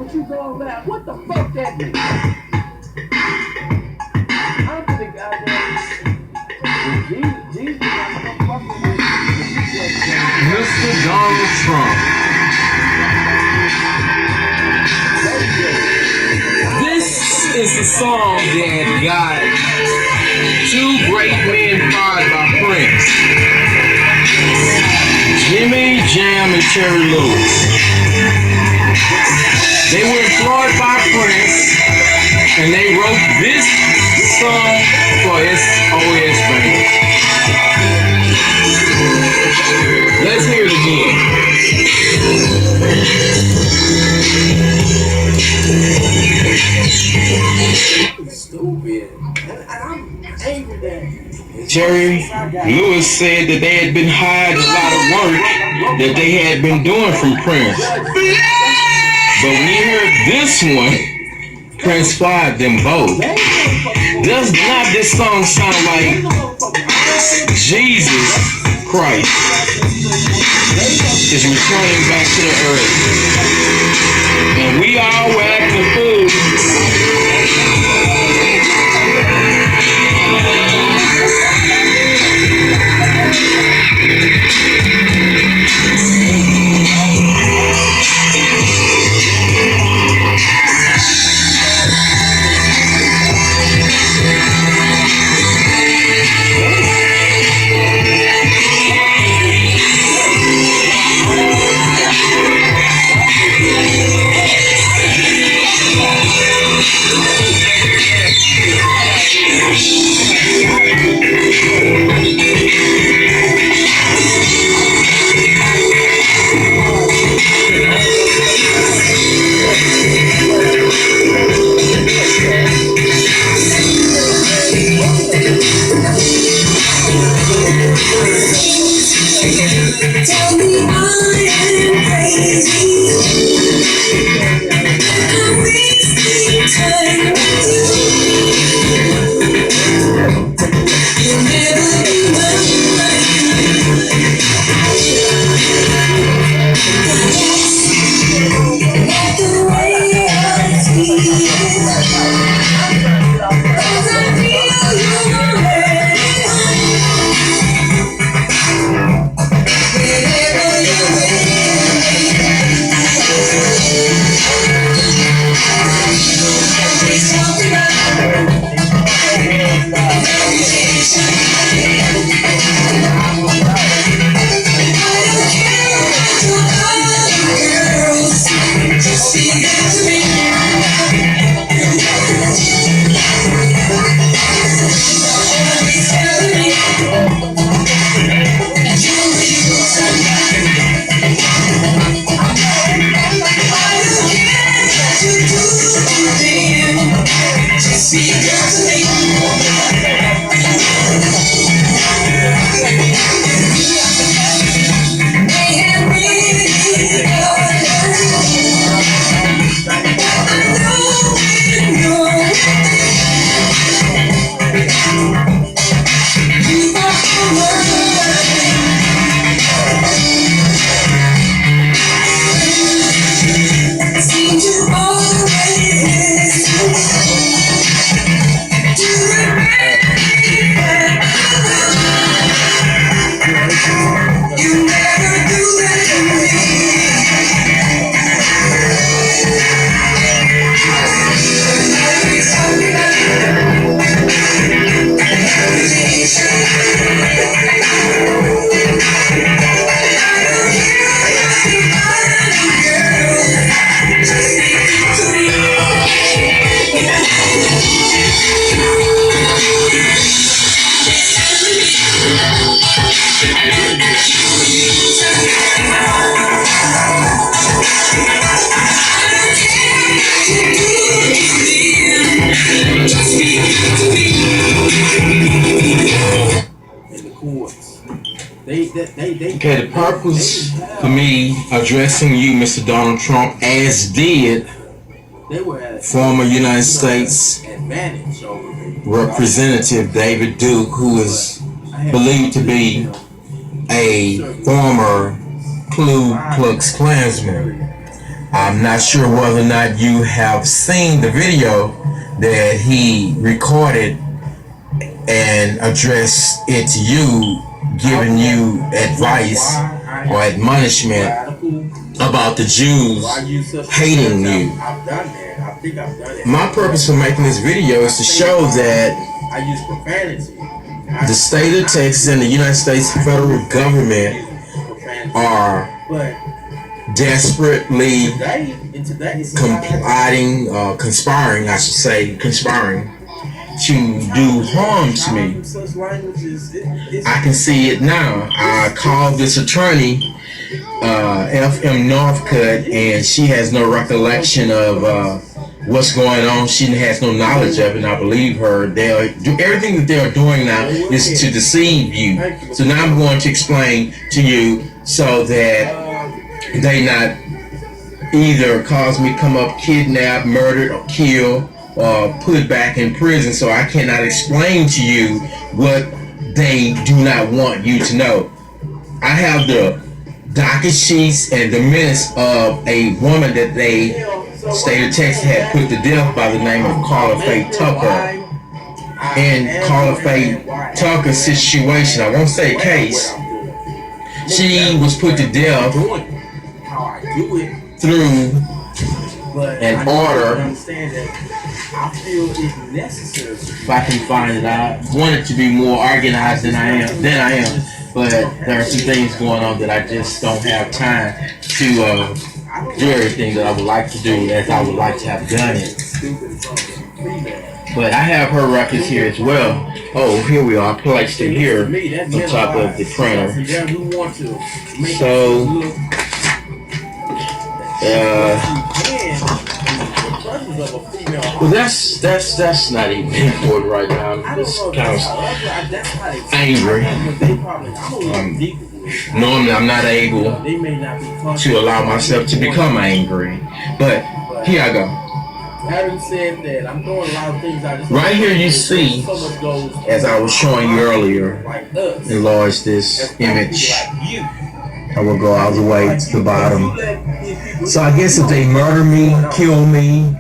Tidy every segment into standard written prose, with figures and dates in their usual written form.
But you go around, what the fuck that mean? I'm the goddamn. Jesus, I'm fucking with Mr. Donald Trump. This is the song that got two great men fired by Prince. Jimmy Jam and Terry Lewis. They were employed by Prince and they wrote this song for SOS Band. Let's hear it again. stupid. And I'm angry that Terry Lewis said that they had been hired a lot of work that they had been doing from Prince. But when you heard this one, Prince fired them both. Does not this song sound like Jesus Christ is returning back to the earth? And we all were acting a fool. Tell me I am crazy. I'm wasting time with you. You'll never be mine. Not the way I feel. 'Cause I feel you're ready. Whenever you're ready. Always talk about reputation. I don't care about your other girls. Just be good to me. Always tell me that you're real somebody. I don't care what you do to them. Just be good to me. They have really got I know you know. You are the one. Seem to always do the right thing. You never do that to me. Always talk about reputation. I don't care about your other girl. Just be good to me. in the courts. They Okay, the purpose for me addressing you, Mr. Donald Trump, as did they were at former United States advantage over me. Representative David Duke, who is believed to be a former Ku Klux Klansman. I'm not sure whether or not you have seen the video that he recorded and addressed it to you, giving you advice or admonishment about the Jews hating you. I've done that. I think I've done it. My purpose for making this video is to show that I use profanity. the state of Texas and the United States federal government are But desperately today, in today's conspiring, I should say, conspiring to do harm to me. such languages, I can see it now. I called this attorney, F.M. Northcutt, and she has no recollection of what's going on. She has no knowledge of it, and I believe her. Everything that they're doing now is to deceive you. So now I'm going to explain to you so that they not either cause me to come up kidnapped, murdered, or killed, or put back in prison. So I cannot explain to you what they do not want you to know. I have the docket sheets and the minutes of a woman that they, state of Texas, had put to death by the name of Carla Faye Tucker. In Carla Faye Tucker's situation, I won't say case, she was put to death through an order. I feel it's necessary. If I can find it, I want it to be more organized than I am. But there are some things going on that I just don't have time to do everything that I would like to do as I would like to have done it. But I have her records here as well. Oh, here we are, placed it here on top of the printer. So, well, that's not even important right now. I'm just kind of angry. Normally, I'm not able to allow myself to become angry, but here I go. Having said that, I'm doing a lot of things. Right here, you see, as I was showing you earlier, enlarge this image. I will go all the way to the bottom. So I guess if they murder me, kill me,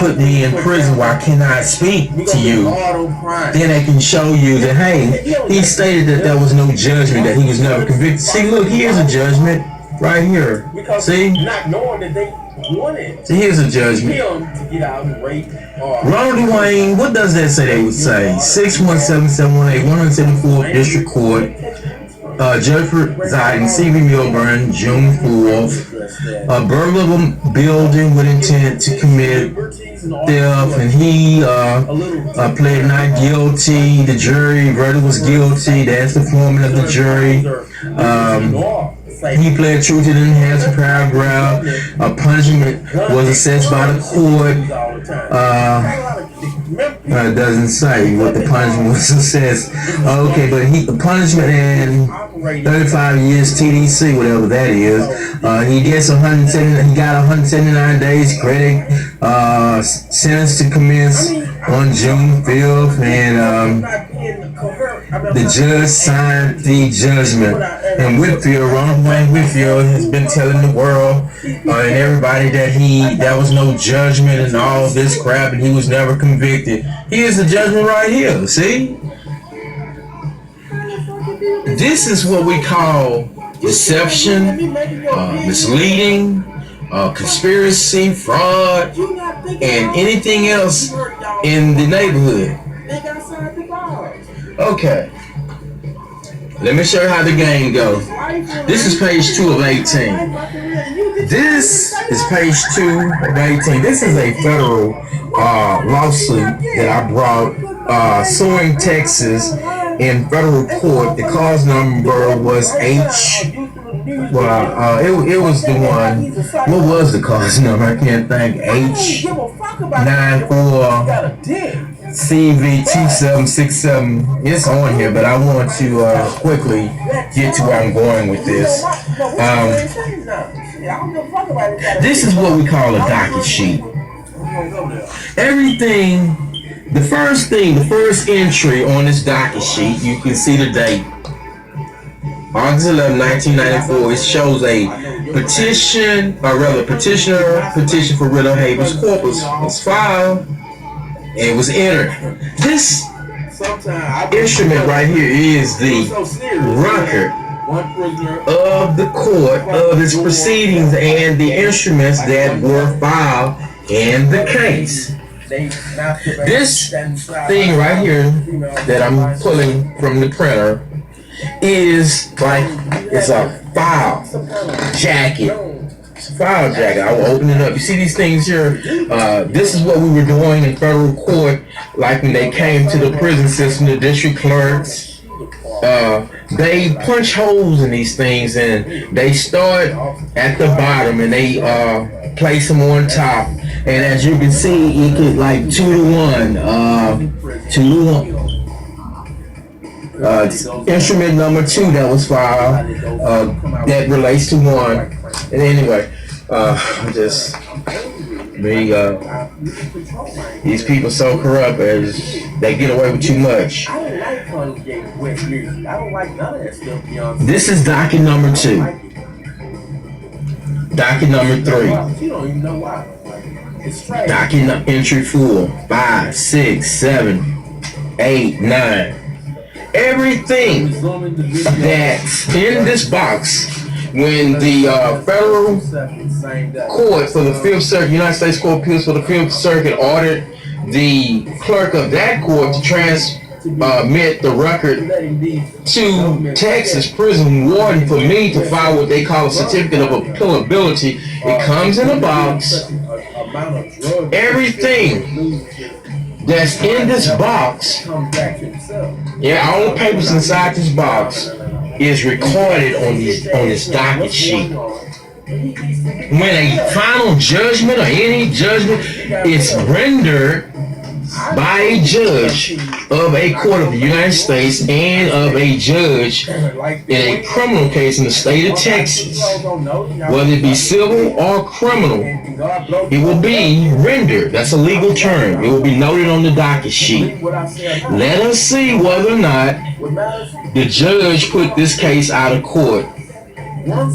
put me in prison where I cannot speak to you, then they can show you that, hey, he stated that there was no judgment, that he was never convicted. See, look, here's a judgment right here. See? Not knowing that they wanted See, here's a judgment. him to get out and rape. Ronald Dwayne, what does that say they would say? 617-718, 174th District Court. Judge presiding, C.B. Milburn, June 4th. Burglary of a building with intent to commit theft, and he pled not guilty. The jury verdict was guilty. That's the foreman of the jury. He pled true to the enhanced paragraph. A punishment was assessed by the court. It doesn't say what the punishment was assessed. Okay, but the punishment and 35 years TDC, whatever that is. He gets 170. He got 179 days credit. Sentenced to commence on June 5th, and the judge signed the judgment. And Whitfield, Ronald Wayne Whitfield, has been telling the world and everybody that there was no judgment and all this crap, and he was never convicted. Here's the judgment right here. See? This is what we call deception, misleading, conspiracy, fraud, and anything else in the neighborhood. Okay. Let me show you how the game goes. This is page 2 of 18. This is page 2 of 18. This is a federal lawsuit that I brought suing Texas in federal court. The cause number was H. Well, it was the one. What was the cause number? I can't think. H94 CV2767. It's on here, but I want to quickly get to where I'm going with this. This is what we call a docket sheet. Everything, the first entry on this docket sheet, you can see the date. August 11, 1994, it shows a petition for writ of habeas corpus was filed and was entered. This instrument right here is the record of the court, of its proceedings, and the instruments that were filed in the case. This thing right here that I'm pulling from the printer is like, it's a file jacket. It's a file jacket. I will open it up. You see these things here? This is what we were doing in federal court, like when they came to the prison system, the district clerks. They punch holes in these things and they start at the bottom and they place them on top. And as you can see, it could like 2 to 1. Instrument number 2 that was filed that relates to 1. And anyway, just these people so corrupt as they get away with too much. This is docket number 2. Docket number 3. Docket entry 4, 5, 6, 7, 8, 9. Everything that's in this box, when the federal court for the 5th Circuit, United States Court of Appeals for the 5th Circuit ordered the clerk of that court to transmit the record to Texas prison warden for me to file what they call a certificate of appealability. It comes in a box. Everything that's in this box, all the papers inside this box is recorded on this docket sheet. When a final judgment or any judgment is rendered by a judge of a court of the United States and of a judge in a criminal case in the state of Texas, whether it be civil or criminal, it will be rendered. That's a legal term. It will be noted on the docket sheet. Let us see whether or not the judge put this case out of court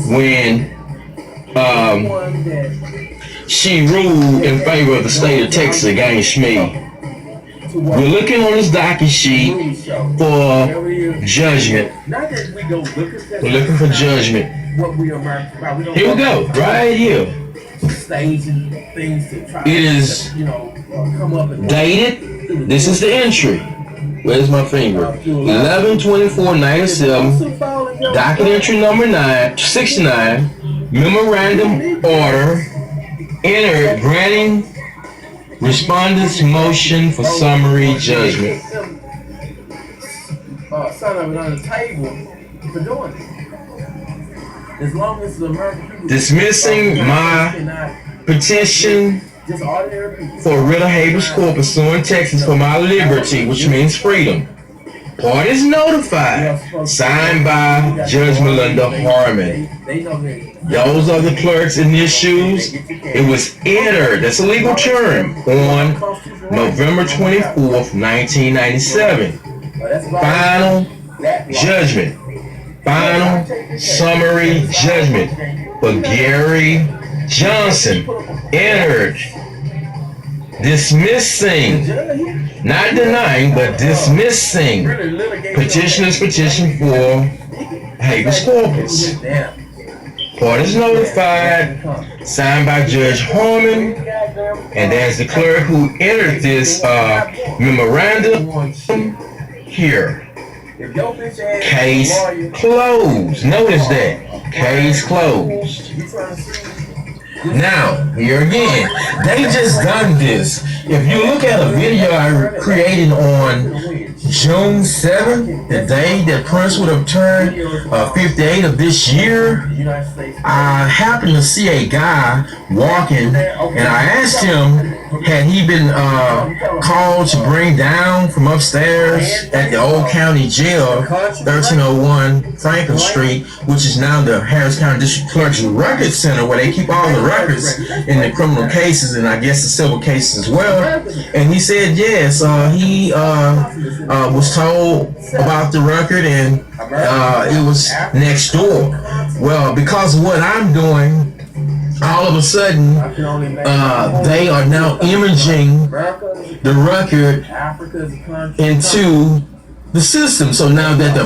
when she ruled in favor of the state of Texas against me. We're looking on this docket sheet for judgment. We're looking for judgment. Here we go, right here. It is dated. This is the entry. Where's my finger? 11/24/97. Docket entry number 69. Memorandum order entered granting respondent's motion for summary judgment. Dismissing my petition for writ of habeas corpus suing Texas for my liberty, which means freedom. Parties notified. Signed by Judge Melinda Harmon. Those are the clerks in these shoes. It was entered, that's a legal term, on November 24th, 1997. Final judgment. Final summary judgment for Gary Johnson. Entered. Dismissing, not denying, but dismissing petitioner's petition for habeas corpus. Parties notified, signed by Judge Harmon, and there's the clerk who entered this memorandum here. Case closed. Notice that. Case closed. Now, here again, they just done this. If you look at a video I created on June 7th, the day that Prince would have turned 58 of this year, I happened to see a guy walking, and I asked him, had he been called to bring down from upstairs at the Old County Jail, 1301 Franklin Street, which is now the Harris County District Clerk's Record Center, where they keep all the records in the criminal cases and I guess the civil cases as well. And he said yes, he was told about the record and it was next door. Well, because of what I'm doing, all of a sudden, they are now imaging the record Africa is a country. into the system. So now that the